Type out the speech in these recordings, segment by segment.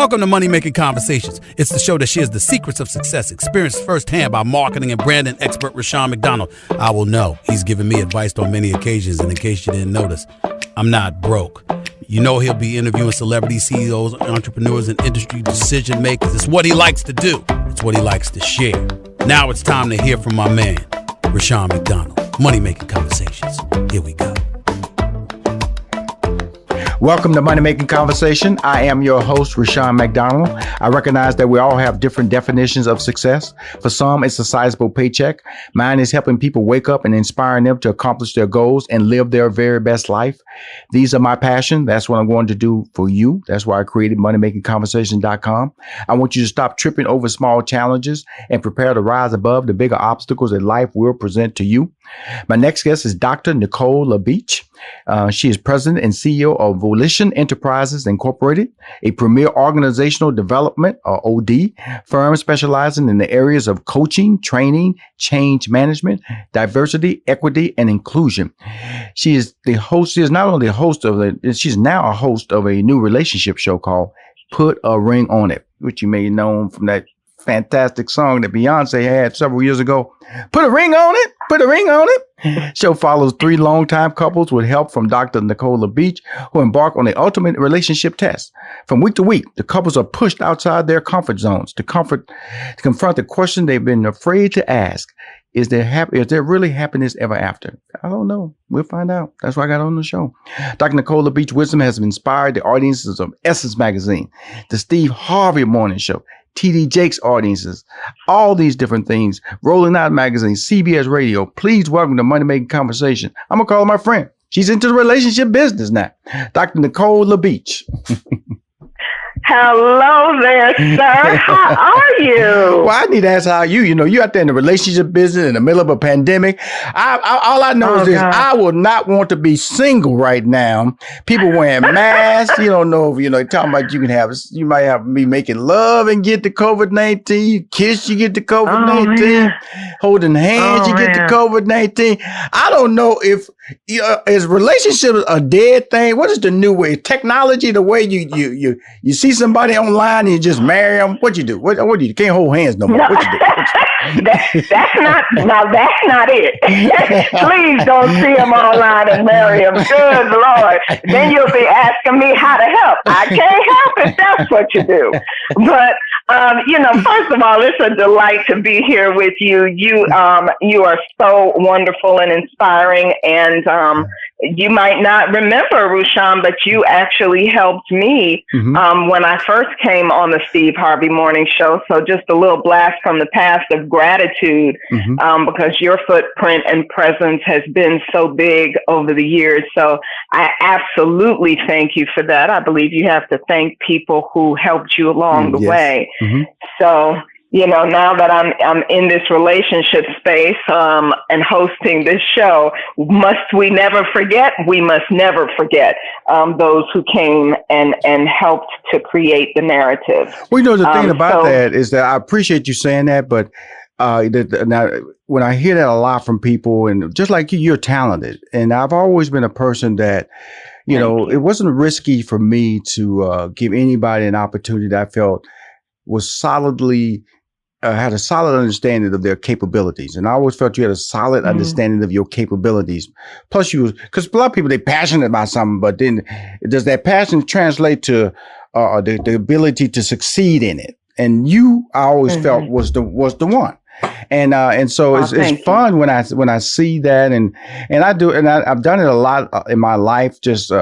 Welcome to Money Making Conversations. It's the show that shares the secrets of success, experienced firsthand by marketing and branding expert Rushion McDonald. I will know he's given me advice on many occasions, and in case you didn't notice, I'm not broke. You know he'll be interviewing celebrity CEOs, entrepreneurs, and industry decision makers. It's what he likes to do. It's what he likes to share. Now it's time to hear from my man, Rushion McDonald. Money Making Conversations. Here we go. Welcome to Money Making Conversation. I am your host, Rushion McDonald. I recognize that we all have different definitions of success. For some, it's a sizable paycheck. Mine is helping people wake up and inspiring them to accomplish their goals and live their very best life. These are my passion. That's what I'm going to do for you. That's why I created moneymakingconversation.com. I want you to stop tripping over small challenges and prepare to rise above the bigger obstacles that life will present to you. My next guest is Dr. Nicole LaBeach. She is president and CEO of Volition Enterprises Incorporated, a premier organizational development, or OD, firm specializing in the areas of coaching, training, change management, diversity, equity, and inclusion. She is not only a host she's now a host of a new relationship show called Put a Ring on It, which you may know from that fantastic song that Beyonce had several years ago. Put a ring on it. Put a ring on it. Show follows 3 longtime couples with help from Dr. Nicole LaBeach, who embark on the ultimate relationship test. From week to week, the couples are pushed outside their comfort zones to confront the question they've been afraid to ask. Is there really happiness ever after? I don't know. We'll find out. That's why I got on the show. Dr. Nicole LaBeach wisdom has inspired the audiences of Essence Magazine, the Steve Harvey Morning Show, TD Jakes audiences, all these different things. RollingOut Magazine, CBS Radio. Please welcome to Money Making Conversation. I'm going to call her my friend. She's into the relationship business now. Dr. Nicole LaBeach. Hello there, sir. How are you? Well, I need to ask how you know, you out there in the relationship business in the middle of a pandemic. All I know is this. God. I would not want to be single right now. People wearing masks. You don't know if, talking about you might be making love and get the COVID-19. You kiss, you get the COVID-19. Holding hands, you get the COVID-19. I don't know if, is relationships a dead thing? What is the new way? Technology, the way you see somebody online and you just marry them. What you do? What do you do? Can't hold hands no more. No. What you do? That's not it. Please don't see them online and marry them. Good Lord. Then you'll be asking me how to help. I can't help it. That's what you do. But, first of all, it's a delight to be here with you. You are so wonderful and inspiring. And you might not remember, Rushion, but you actually helped me when I first came on the Steve Harvey Morning Show. So just a little blast from the past of gratitude because your footprint and presence has been so big over the years. So I absolutely thank you for that. I believe you have to thank people who helped you along the way. So, now that I'm in this relationship space and hosting this show, must we never forget? We must never forget those who came and helped to create the narrative. Well, the thing about that is that I appreciate you saying that, but now when I hear that a lot from people, and just like you're talented, and I've always been a person that, it wasn't risky for me to give anybody an opportunity that I felt was solidly had a solid understanding of their capabilities. And I always felt you had a solid understanding of your capabilities. Plus because a lot of people, they're passionate about something, but then does that passion translate to the ability to succeed in it? And you, I always felt was the one. And so it's fun when I see that, and I do, and I've done it a lot in my life. Just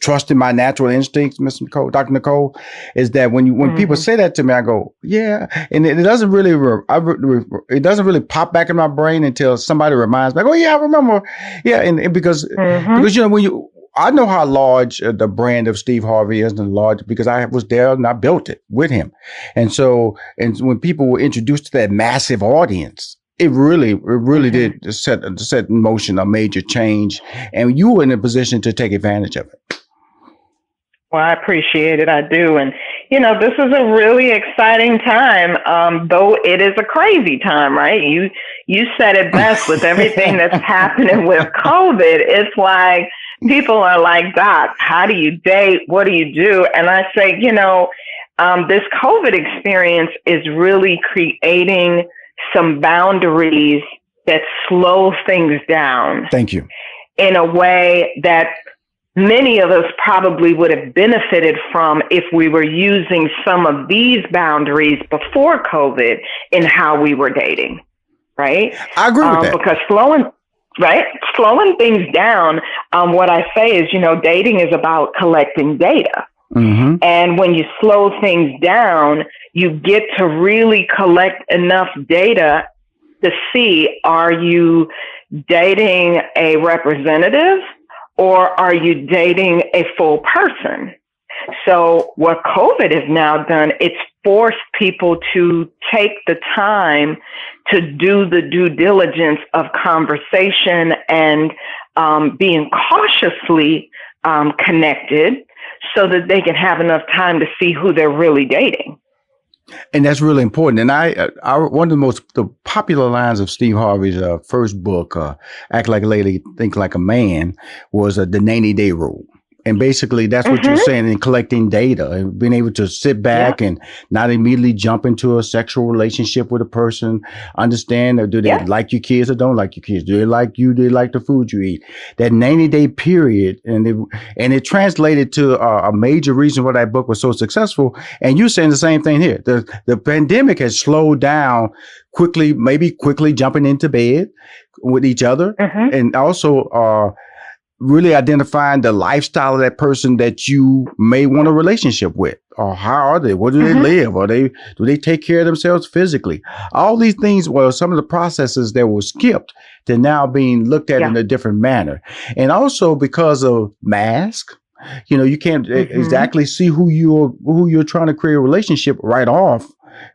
trusting my natural instincts, Miss Nicole, Dr. Nicole, is that when people say that to me, I go, yeah, and it doesn't really it doesn't really pop back in my brain until somebody reminds me. I go, yeah, I remember, yeah, and because when I know how large the brand of Steve Harvey is, and large because I was there and I built it with him. And when people were introduced to that massive audience, it really did set in motion a major change. And you were in a position to take advantage of it. Well, I appreciate it. I do. And, this is a really exciting time, though it is a crazy time, right? You said it best with everything that's happening with COVID. It's like, people are like, Doc, how do you date? What do you do? And I say, this COVID experience is really creating some boundaries that slow things down. Thank you. In a way that many of us probably would have benefited from if we were using some of these boundaries before COVID in how we were dating, right? I agree with that. Because slowing things down, what I say is, dating is about collecting data. Mm-hmm. And when you slow things down, you get to really collect enough data to see, are you dating a representative or are you dating a full person? So what COVID has now done, it's forced people to take the time to do the due diligence of conversation and being cautiously connected so that they can have enough time to see who they're really dating. And that's really important. And I one of the popular lines of Steve Harvey's first book, Act Like a Lady, Think Like a Man, was the 90-day rule. And basically, that's what you're saying in collecting data and being able to sit back and not immediately jump into a sexual relationship with a person. Understand, or do they like your kids or don't like your kids? Do they like you? Do they like the food you eat? That 90-day period, and it translated to a major reason why that book was so successful. And you're saying the same thing here. The pandemic has slowed down quickly jumping into bed with each other, and also really identifying the lifestyle of that person that you may want a relationship with, or how are they? Where do they live? Or do they take care of themselves physically? All these things were some of the processes that were skipped to now being looked at in a different manner. And also because of masks, you can't exactly see who you're trying to create a relationship right off.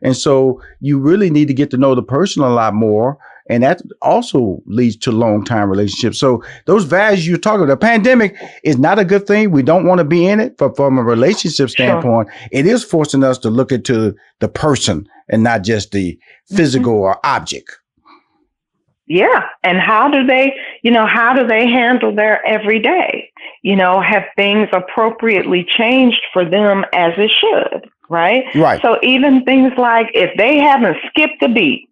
And so you really need to get to know the person a lot more. And that also leads to long-time relationships. So those values you're talking about, the pandemic is not a good thing. We don't want to be in it. But from a relationship standpoint, it is forcing us to look into the person and not just the physical or object. Yeah. And how do they handle their everyday? Have things appropriately changed for them as it should, right? Right. So even things like if they haven't skipped a beat,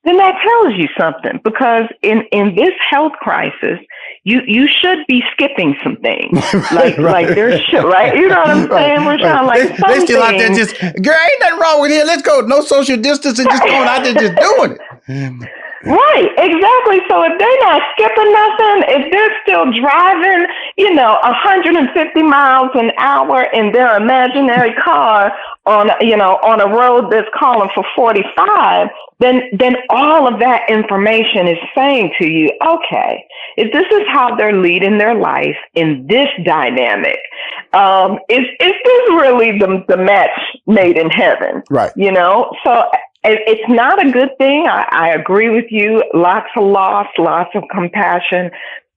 then that tells you something, because in this health crisis, you should be skipping some things. Like there should, right? You know what I'm saying? We're trying they still out there just, girl, ain't nothing wrong with here. Let's go. No social distancing, just going out there just doing it. Right, exactly. So if they're not skipping nothing, if they're still driving, 150 miles an hour in their imaginary car on a road that's calling for 45, then all of that information is saying to you, okay, if this is how they're leading their life in this dynamic, is this really the match made in heaven? Right. So it's not a good thing. I agree with you. Lots of loss, lots of compassion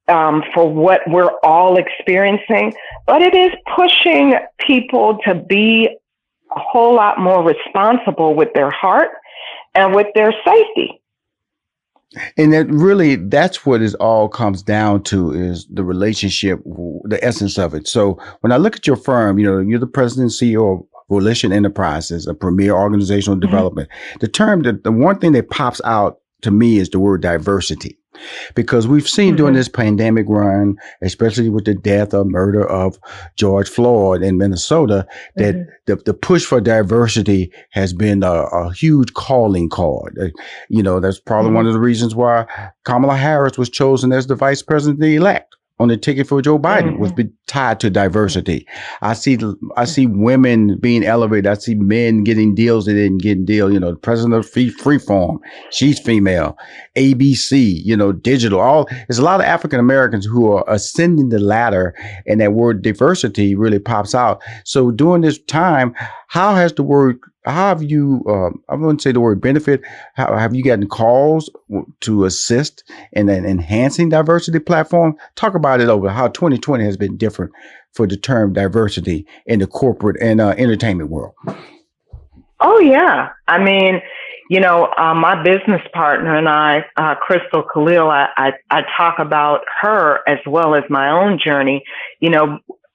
for what we're all experiencing. But it is pushing people to be a whole lot more responsible with their heart and with their safety. And that's what it all comes down to, is the relationship, the essence of it. So when I look at your firm, you're the president and CEO of Volition Enterprises, a premier organizational development. The one thing that pops out to me is the word diversity, because we've seen during this pandemic run, especially with the death or murder of George Floyd in Minnesota, that the push for diversity has been a huge calling card. That's probably one of the reasons why Kamala Harris was chosen as the vice president-elect on the ticket for Joe Biden, was tied to diversity. I see women being elevated. I see men getting deals they didn't get deals. The president of Freeform, she's female. ABC, digital. There's a lot of African Americans who are ascending the ladder, and that word diversity really pops out. So during this time, how have you, I wouldn't say the word benefit, how have you gotten calls to assist in an enhancing diversity platform? Talk about it over how 2020 has been different for the term diversity in the corporate and entertainment world. Oh, yeah. I mean, my business partner and I, Crystal Khalil, I talk about her as well as my own journey.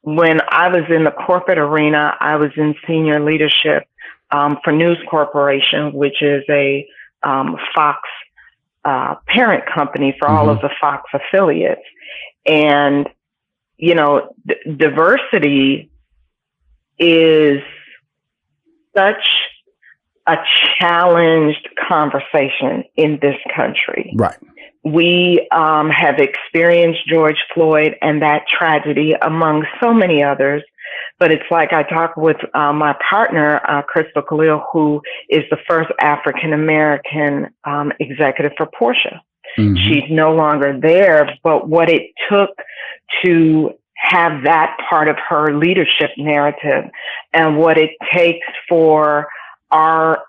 when I was in the corporate arena, I was in senior leadership for News Corporation, which is a Fox parent company for all of the Fox affiliates. And, you know, diversity is such a challenged conversation in this country. Right. We have experienced George Floyd and that tragedy among so many others. But it's like I talk with my partner, Crystal Khalil, who is the first African-American executive for Porsche. She's no longer there, but what it took to have that part of her leadership narrative and what it takes for our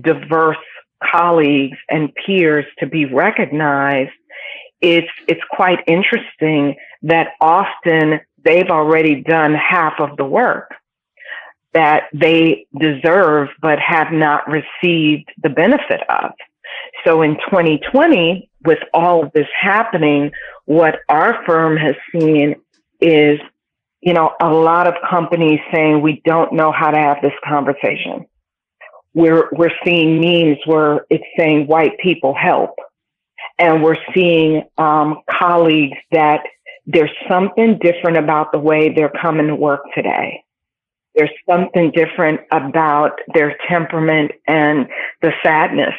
diverse colleagues and peers to be recognized, it's quite interesting that often they've already done half of the work that they deserve but have not received the benefit of. So in 2020, with all of this happening, what our firm has seen is, you know, a lot of companies saying we don't know how to have this conversation. We're seeing memes where it's saying white people help. And we're seeing colleagues that there's something different about the way they're coming to work today. There's something different about their temperament and the sadness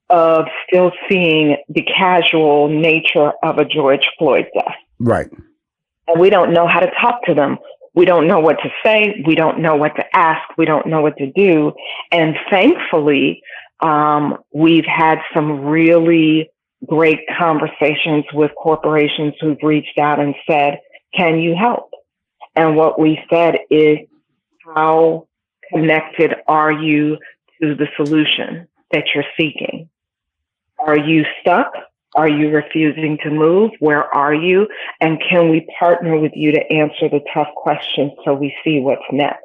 of still seeing the casual nature of a George Floyd death. Right. And we don't know how to talk to them. We don't know what to say. We don't know what to ask. We don't know what to do. And thankfully, we've had some really great conversations with corporations who've reached out and said, can you help? And what we said is, how connected are you to the solution that you're seeking? Are you stuck? Are you refusing to move? Where are you? And can we partner with you to answer the tough questions so we see what's next?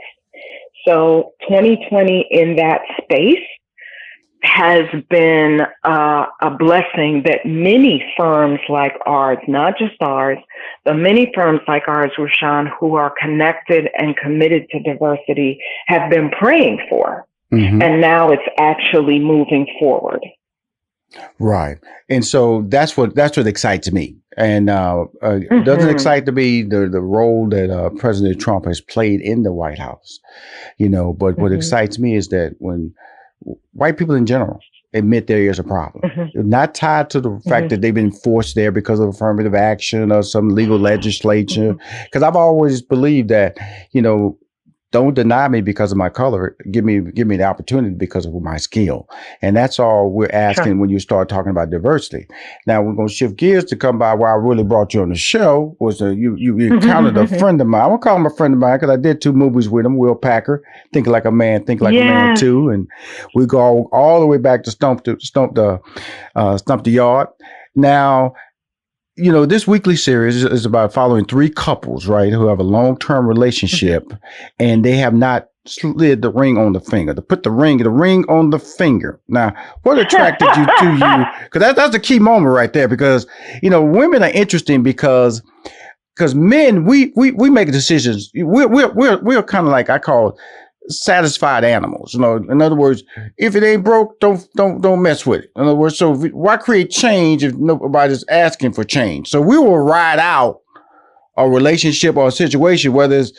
So 2020 in that space has been a blessing that many firms like ours, not just ours, but many firms like ours, Rushion, who are connected and committed to diversity, have been praying for. And now it's actually moving forward. Right. And so that's what excites me. And it doesn't excite to be the role that President Trump has played in the White House, you know, but what excites me is that when white people in general admit there is a problem, not tied to the fact that they've been forced there because of affirmative action or some legal legislature. Because I've always believed that, you know, don't deny me because of my color. Give me the opportunity because of my skill. And that's all we're asking when you start talking about diversity. Now we're going to shift gears to come by where I really brought you on the show was you encountered a friend of mine. I'm going to call him a friend of mine because I did 2 movies with him, Will Packer, Think Like a Man, Think Like a Man 2. And we go all the way back to Stump the Yard. Now, you know, this weekly series is about following 3 couples, right, who have a long-term relationship and they have not slid the ring on the finger, to put the ring on the finger. Now, what attracted you to you? Because that's the key moment right there, because, you know, women are interesting because men, we make decisions. We're kind of like, I call satisfied animals. You know, in other words, if it ain't broke, don't mess with it. In other words, so why create change if nobody's asking for change? So we will ride out a relationship or a situation, whether it's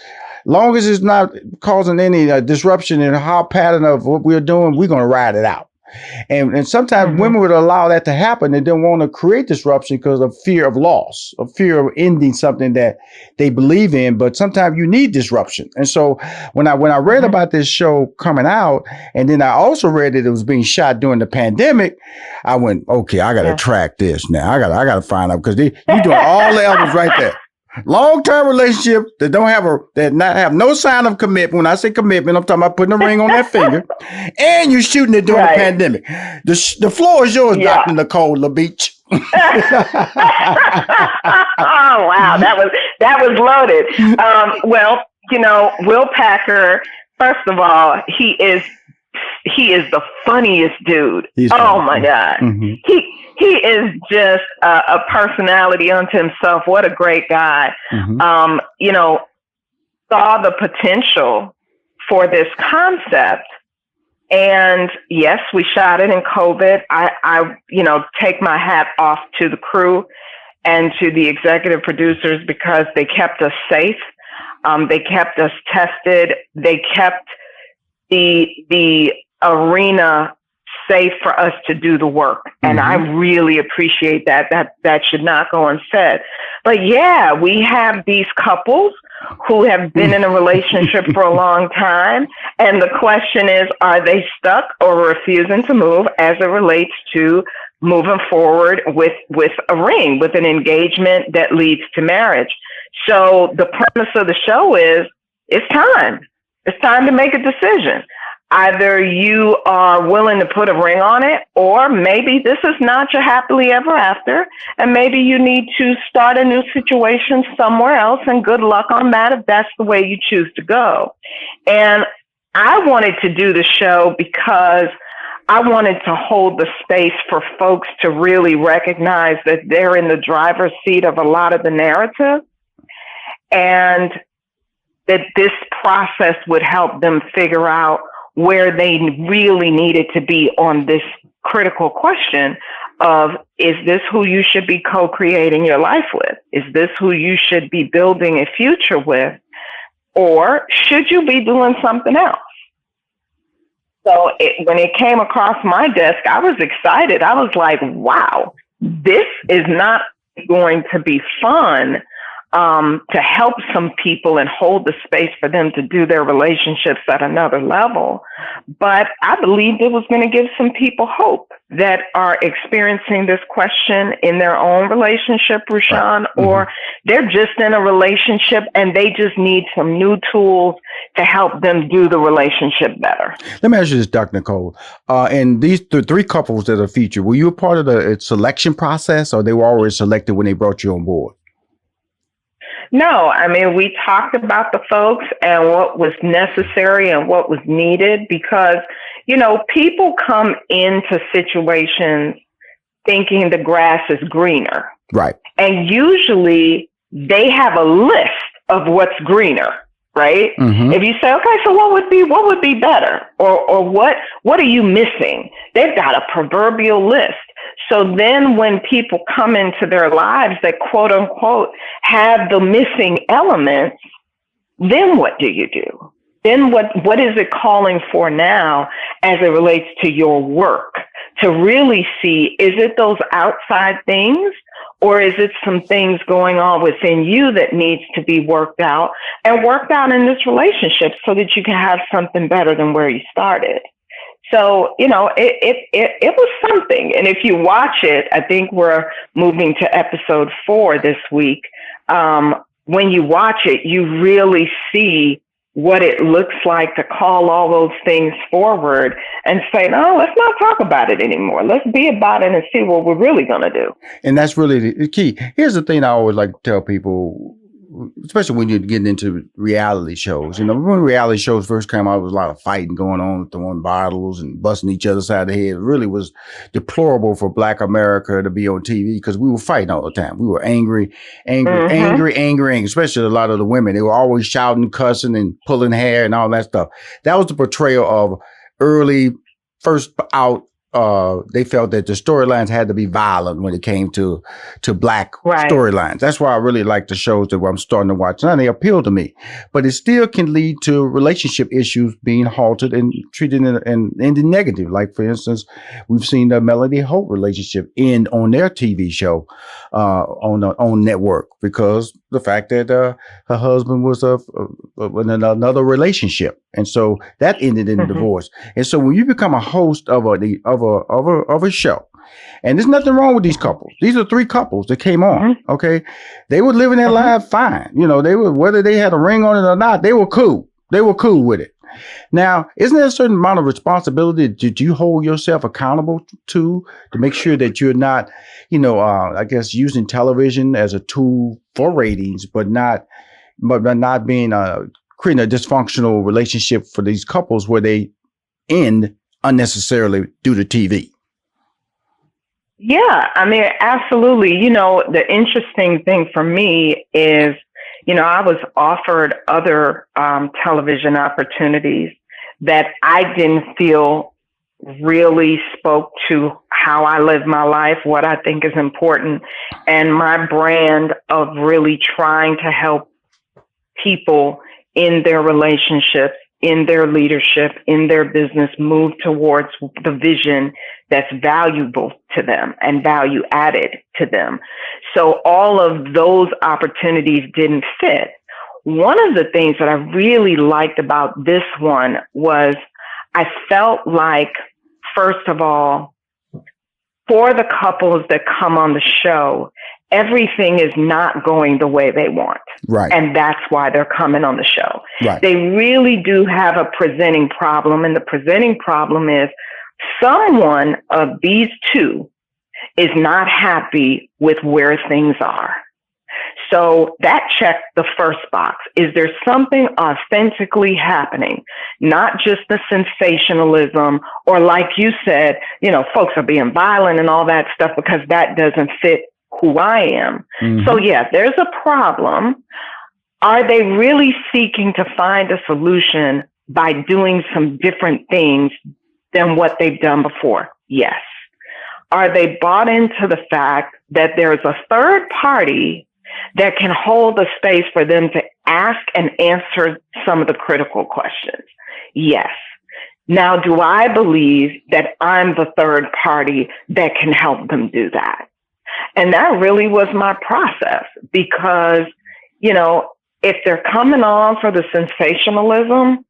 long as it's not causing any disruption in our pattern of what we're doing, we're going to ride it out. And sometimes women would allow that to happen. They don't want to create disruption because of fear of loss, of fear of ending something that they believe in. But sometimes you need disruption. And so when I read about this show coming out, and then I also read that it was being shot during the pandemic, I went, okay, I got to track this now. I got to find out, because you're doing all the elements right there. Long-term relationship that have no sign of commitment. When I say commitment, I'm talking about putting a ring on that finger, and you're shooting it during the pandemic. The floor is yours, Dr. Nicole LaBeach. Oh wow, that was loaded. Well, you know, Will Packer. First of all, he is the funniest dude. My God, he is just a personality unto himself. What a great guy. You know, saw the potential for this concept. And yes, we shot it in COVID. I you know, take my hat off to the crew and to the executive producers because they kept us safe. They kept us tested. They kept the arena safe for us to do the work. And I really appreciate that. That should not go unsaid. But yeah, we have these couples who have been in a relationship for a long time. And the question is, are they stuck or refusing to move as it relates to moving forward with a ring, with an engagement that leads to marriage? So the premise of the show is, it's time. It's time to make a decision. Either you are willing to put a ring on it, or maybe this is not your happily ever after, and maybe you need to start a new situation somewhere else, and good luck on that if that's the way you choose to go. And I wanted to do the show because I wanted to hold the space for folks to really recognize that they're in the driver's seat of a lot of the narrative, and that this process would help them figure out where they really needed to be on this critical question of, is this who you should be co-creating your life with? Is this who you should be building a future with? Or should you be doing something else? So when it came across my desk, I was excited. I was like, wow, this is not going to be fun. To help some people and hold the space for them to do their relationships at another level. But I believed it was going to give some people hope that are experiencing this question in their own relationship, Rushion, or they're just in a relationship and they just need some new tools to help them do the relationship better. Let me ask you this, Dr. Nicole. And these three couples that are featured, were you a part of the selection process, or they were already selected when they brought you on board? No, I mean, we talked about the folks and what was necessary and what was needed because, you know, people come into situations thinking the grass is greener. Right. And usually they have a list of what's greener, right? If you say, okay, so what would be better? Or what are you missing? They've got a proverbial list. So then when people come into their lives that quote unquote have the missing elements, then what do you do? Then what is it calling for now as it relates to your work? To really see, is it those outside things, or is it some things going on within you that needs to be worked out and worked out in this relationship so that you can have something better than where you started? So, you know, it was something. And if you watch it, I think we're moving to episode 4 this week. When you watch it, you really see what it looks like to call all those things forward and say, no, let's not talk about it anymore. Let's be about it and see what we're really going to do. And that's really the key. Here's the thing I always like to tell people, especially when you're getting into reality shows. You know, when reality shows first came out, there was a lot of fighting going on, throwing bottles and busting each other side of the head. It really was deplorable for Black America to be on TV because we were fighting all the time. We were angry, especially a lot of the women. They were always shouting, cussing, and pulling hair and all that stuff. That was the portrayal of early, first out. They felt that the storylines had to be violent when it came to Black storylines. That's why I really like the shows that I'm starting to watch now. They appeal to me, but it still can lead to relationship issues being halted and treated in the negative. Like, for instance, we've seen the Melody Holt relationship end on their TV show on network because the fact that her husband was in another relationship. And so that ended in divorce. And so when you become a host of a show, and there's nothing wrong with these couples. These are 3 couples that came on. Okay. They were living their life fine. You know, they were, whether they had a ring on it or not, they were cool. They were cool with it. Now, isn't there a certain amount of responsibility that you hold yourself accountable to make sure that you're not, you know, I guess using television as a tool for ratings, but not being creating a dysfunctional relationship for these couples where they end unnecessarily due to TV? Yeah, I mean, absolutely. The interesting thing for me is, I was offered other television opportunities that I didn't feel really spoke to how I live my life, what I think is important, and my brand of really trying to help people in their relationships, in their leadership, in their business, move towards the vision that's valuable to them and value added to them. So all of those opportunities didn't fit. One of the things that I really liked about this one was I felt like, first of all, for the couples that come on the show, everything is not going the way they want. Right. And that's why they're coming on the show. Right. They really do have a presenting problem. And the presenting problem is someone of these two is not happy with where things are. So that checked the first box. Is there something authentically happening? Not just the sensationalism or, like you said, folks are being violent and all that stuff, because that doesn't fit who I am. Mm-hmm. So yeah, there's a problem. Are they really seeking to find a solution by doing some different things than what they've done before? Yes. Are they bought into the fact that there's a third party that can hold the space for them to ask and answer some of the critical questions? Yes. Now, do I believe that I'm the third party that can help them do that? And that really was my process, because, if they're coming on for the sensationalism,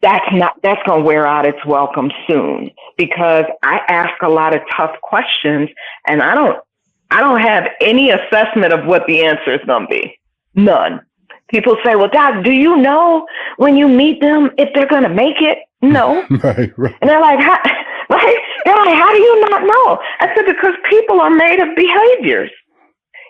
that's going to wear out its welcome soon, because I ask a lot of tough questions and I don't have any assessment of what the answer is going to be. None. People say, well, Doc, do you know when you meet them if they're going to make it? No. Right. And they're like, how do you not know? I said, because people are made of behaviors.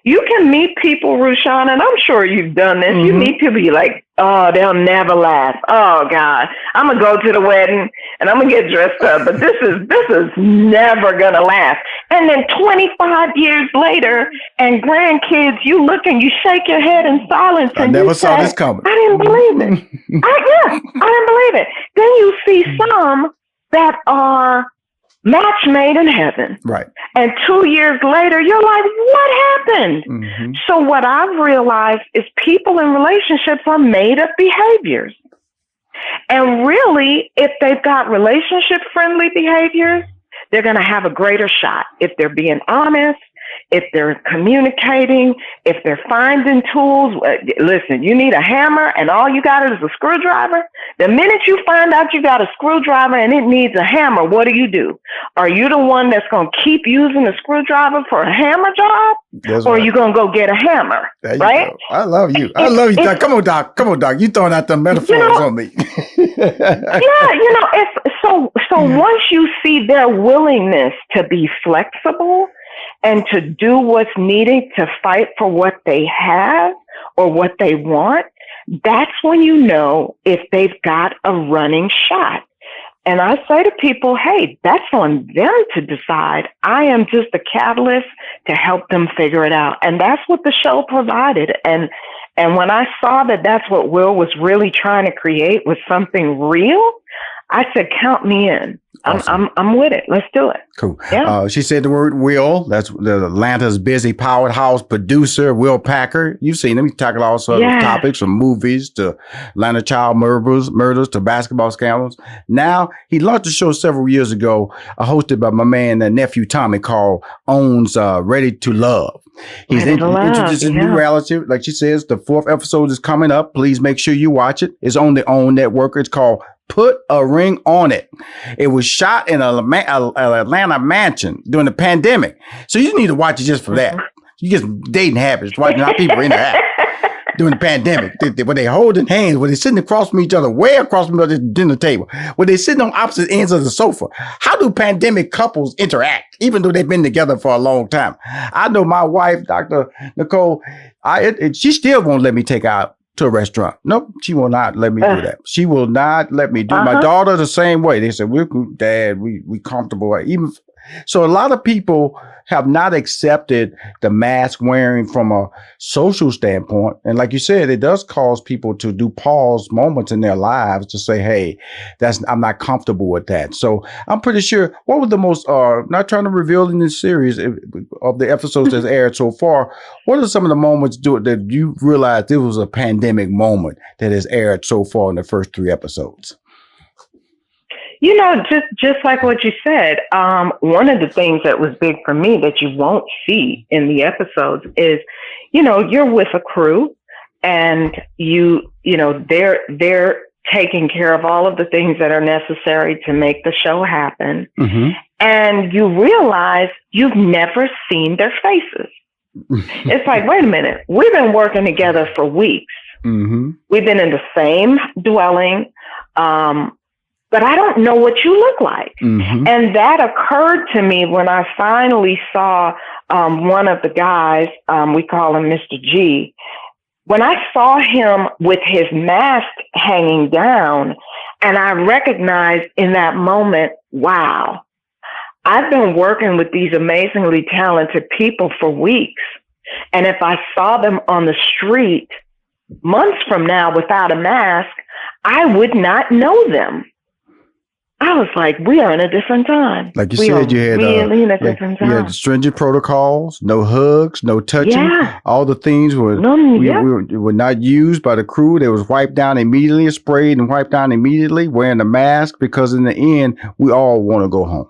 You can meet people, Rushion, and I'm sure you've done this. Mm-hmm. You meet people, you're like, oh, they'll never laugh. Oh, God, I'm going to go to the wedding and I'm going to get dressed up, but this is never going to laugh. And then 25 years later, and grandkids, you look and you shake your head in silence. I and never saw this coming. I didn't believe it. I didn't believe it. Then you see some that are match made in heaven. Right. And 2 years later, you're like, what happened? Mm-hmm. So what I've realized is people in relationships are made of behaviors. And really, if they've got relationship-friendly behaviors, they're going to have a greater shot if they're being honest, if they're communicating, if they're finding tools. Listen, you need a hammer and all you got is a screwdriver. The minute you find out you got a screwdriver and it needs a hammer, what do? Are you the one that's going to keep using the screwdriver for a hammer job? That's or right. Are you going to go get a hammer? Right? Go. I love you. Doc. Come on, Doc. You throwing out the metaphors on me. So once you see their willingness to be flexible and to do what's needed to fight for what they have or what they want, that's when you know if they've got a running shot. And I say to people, hey, that's on them to decide. I am just a catalyst to help them figure it out. And that's what the show provided. And when I saw that that's what Will was really trying to create, was something real, I said, count me in. Awesome. I'm with it. Let's do it. Cool. Yeah. She said the word Will. That's the Atlanta's busy powerhouse producer, Will Packer. You've seen him. He tackled all sorts of topics, from movies to Atlanta child murders to basketball scandals. Now, he launched a show several years ago, hosted by my man and nephew Tommy, called Owns Ready to Love. He's introduced a new reality. Like she says, the 4th episode is coming up. Please make sure you watch it. It's on the OWN network. It's called Put a Ring on It. It was shot in an Atlanta mansion during the pandemic. So you need to watch it just for that. You get some dating habits, watching how people interact during the pandemic. When they holding hands, when they're sitting across from each other, way across from the dinner table, when they're sitting on opposite ends of the sofa. How do pandemic couples interact, even though they've been together for a long time? I know my wife, Dr. Nicole, she still won't let me take out to a restaurant. Nope, she will not let me do that. She will not let me do My daughter the same way. They said, Dad, we comfortable. So a lot of people have not accepted the mask wearing from a social standpoint. And like you said, it does cause people to do pause moments in their lives to say, hey, I'm not comfortable with that. So I'm pretty sure what was the most, not trying to reveal in this series of the episodes that's aired so far, what are some of the moments that you realized it was a pandemic moment that has aired so far in the first 3 episodes? You know, just like what you said, one of the things that was big for me that you won't see in the episodes is, you know, you're with a crew and you know, they're taking care of all of the things that are necessary to make the show happen. Mm-hmm. And you realize you've never seen their faces. It's like, wait a minute, we've been working together for weeks. Mm-hmm. We've been in the same dwelling, but I don't know what you look like. Mm-hmm. And that occurred to me when I finally saw one of the guys, we call him Mr. G. When I saw him with his mask hanging down, and I recognized in that moment, wow, I've been working with these amazingly talented people for weeks. And if I saw them on the street months from now without a mask, I would not know them. I was like, we are in a different time. Like you said, you had really in a different time. You had stringent protocols, no hugs, no touching. Yeah. All the things were not used by the crew. They was wiped down immediately, sprayed and wiped down immediately, wearing a mask, because in the end, we all want to go home.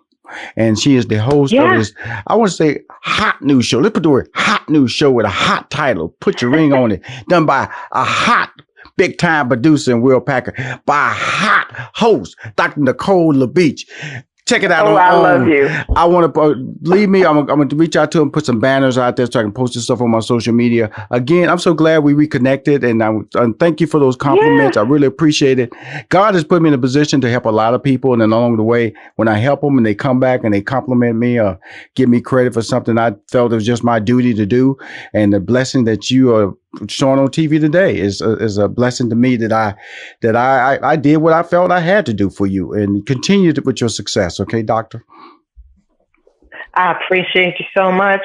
And she is the host of this, I want to say, hot news show. Let's put the word hot news show with a hot title. Put your ring on it. Done by a hot big time producer and Will Packer, by a hot host, Dr. Nicole LaBeach. Check it out. I love you. I want to leave me. I'm going to reach out to him, put some banners out there so I can post this stuff on my social media. Again, I'm so glad we reconnected, and thank you for those compliments. I really appreciate it. God has put me in a position to help a lot of people, and then along the way, when I help them and they come back and they compliment me or give me credit for something I felt it was just my duty to do, and the blessing that you are showing on TV today is a blessing to me that I did what I felt I had to do for you, and continue with your success. Okay, Doctor? I appreciate you so much.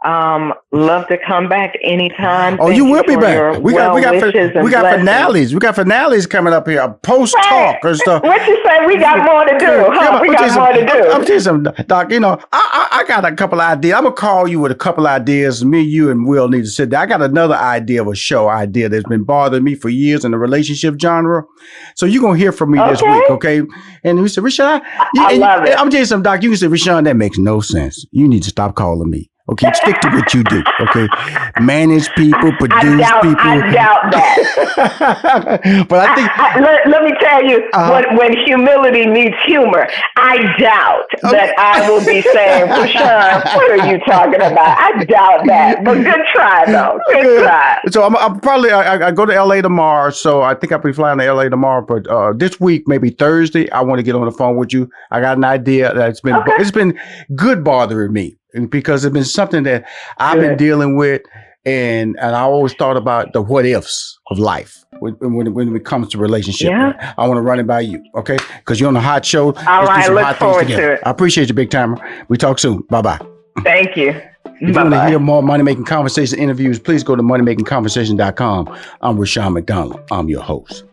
Love to come back anytime. Oh, you will be back. We got finales. We got finales coming up here. Post talk and stuff. What you say? We got more to do. Huh? We got more to do. I'm telling you something, Doc. You know, I got a couple ideas. I'm gonna call you with a couple ideas. Me, you, and Will need to sit down. I got another idea of a show idea that's been bothering me for years in the relationship genre. So you're gonna hear from me this week, okay? And we said, Rashawn, I love it. I'm telling you something, Doc. You can say, Rashawn, that makes no sense. You need to stop calling me. Okay, stick to what you do. Okay, manage people, produce people. I doubt that. But I think let me tell you, when humility meets humor, I doubt that I will be saying, Rashawn, what are you talking about? I doubt that. But good try, though. Good try. So I'm probably I go to LA tomorrow. So I think I'll be flying to LA tomorrow. But this week, maybe Thursday, I want to get on the phone with you. I got an idea that's it's been good bothering me. Because it's been something that I've been dealing with, and I always thought about the what ifs of life when it comes to relationship. Yeah. I want to run it by you, okay? Because you're on a hot show. All right, look forward to it. I appreciate you, big timer. We talk soon. Bye-bye. Thank you. If you want to hear more Money Making Conversation interviews, please go to moneymakingconversation.com. I'm Rashawn McDonald. I'm your host.